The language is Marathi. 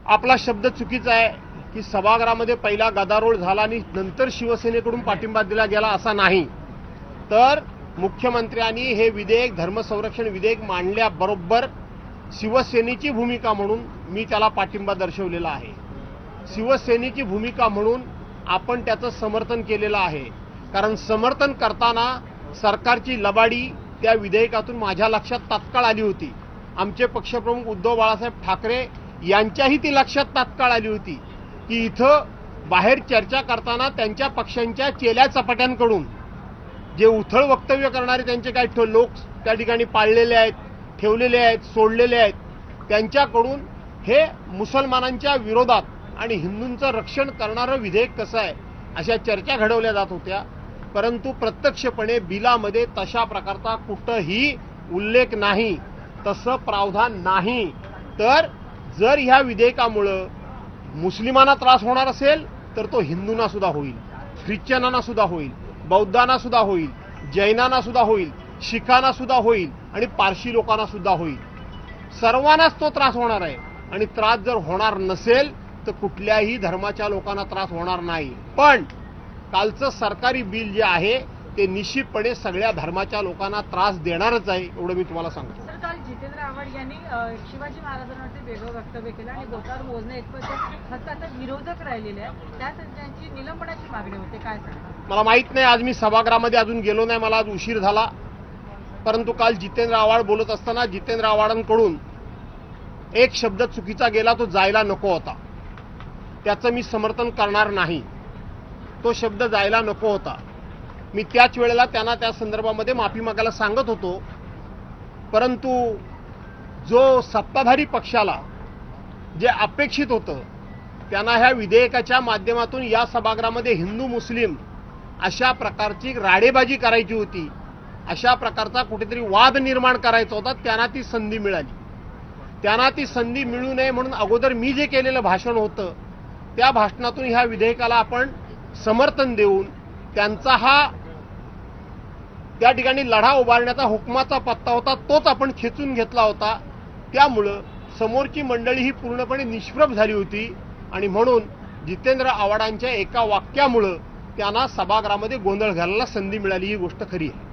आपला शब्द चुकीचा आहे की सभागृहामध्ये पहिला गदारोळ झाला आणि नंतर शिवसेनेकडून पाठिंबा दिला गेला असा नाही। तर मुख्यमंत्र्यांनी हे विधेयक धर्मसंरक्षण विधेयक मांडल्याबरोबर शिवसेनेची भूमिका म्हणून मी त्याला पाठिंबा दर्शवलेला आहे। शिवसेनेची भूमिका म्हणून आपण त्याचं समर्थन केलेलं आहे। कारण समर्थन करताना सरकारची लबाडी त्या विधेयकातून माझ्या लक्षात तात्काळ आली होती। आमचे पक्षप्रमुख उद्धव बाळासाहेब ठाकरे यांच्याही ती लक्षात तात्काळ आली होती की इथं बाहेर चर्चा करताना त्यांच्या पक्षांच्या चेल्या चपाट्यांकडून जे उथळ वक्तव्य करणारे त्यांचे काही लोक त्या ठिकाणी पाळलेले आहेत, ठेवलेले आहेत, सोडलेले आहेत, त्यांच्याकडून हे मुसलमानांच्या विरोधात आणि हिंदूंचं रक्षण करणारं विधेयक कसं आहे अशा चर्चा घडवल्या जात होत्या। परंतु प्रत्यक्षपणे बिलामध्ये तशा प्रकारचा कुठंही उल्लेख नाही, तसं प्रावधान नाही। तर जर ह्या विधेयकामुळे मुस्लिमांना त्रास होणार असेल तर तो हिंदूंना सुद्धा होईल, ख्रिश्चनांना सुद्धा होईल, बौद्धांना सुद्धा होईल, जैनांना सुद्धा होईल, शिखांना सुद्धा होईल आणि पारशी लोकांना सुद्धा होईल। सर्वांनाच तो त्रास होणार आहे आणि त्रास जर होणार नसेल तर कुठल्याही धर्माच्या लोकांना त्रास होणार नाही। पण कालचं सरकारी बिल जे आहे ते निश्चितपणे सगळ्या धर्माच्या लोकांना त्रास देणारच आहे, एवढं मी तुम्हाला सांगतो। सर, काल जितेंद्र आव्हाड यांनी शिवाजी महाराजांवरती वेगळं वक्तव्य केलं आणि बोटावर मोजणे इतपत फक्त आता विरोधक राहिलेले आहेत, त्यात त्यांची निलंबनाची मागणी होते, काय सांगणार? मला माहित नाही, आज मी सभागृहामध्ये अजून गेलो नाही, मला आज उशीर झाला। परंतु काल जितेंद्र आव्हाड बोलत असताना जितेंद्र आव्हाडांकडून एक शब्द चुकीचा गेला, तो जायला नको होता, त्याचं मी समर्थन करणार नाही। तो शब्द जायला नको होता। मी त्याच वेळेला त्यांना त्या संदर्भामध्ये माफी मागायला सांगत होतो। परंतु जो सत्ताधारी पक्षाला जे अपेक्षित होतं त्यांना ह्या विधेयकाच्या माध्यमातून या सभागृहामध्ये हिंदू मुस्लिम अशा प्रकारची राडेबाजी करायची होती, अशा प्रकारचा कुठेतरी वाद निर्माण करायचा होता, त्यांना ती संधी मिळाली। त्यांना ती संधी मिळू नये म्हणून अगोदर मी जे केलेलं भाषण होतं त्या भाषणातून ह्या विधेयकाला आपण समर्थन देऊन त्यांचा हा त्या ठिकाणी लढा उभारण्याचा हुकमाचा पत्ता होता, तोच आपण खेचून घेतला होता। त्यामुळं समोरची मंडळी ही पूर्णपणे निष्प्रभ झाली होती आणि म्हणून जितेंद्र आव्हाडांच्या एका वाक्यामुळं त्यांना सभागृहामध्ये गोंधळ घालायला संधी मिळाली, ही गोष्ट खरी आहे।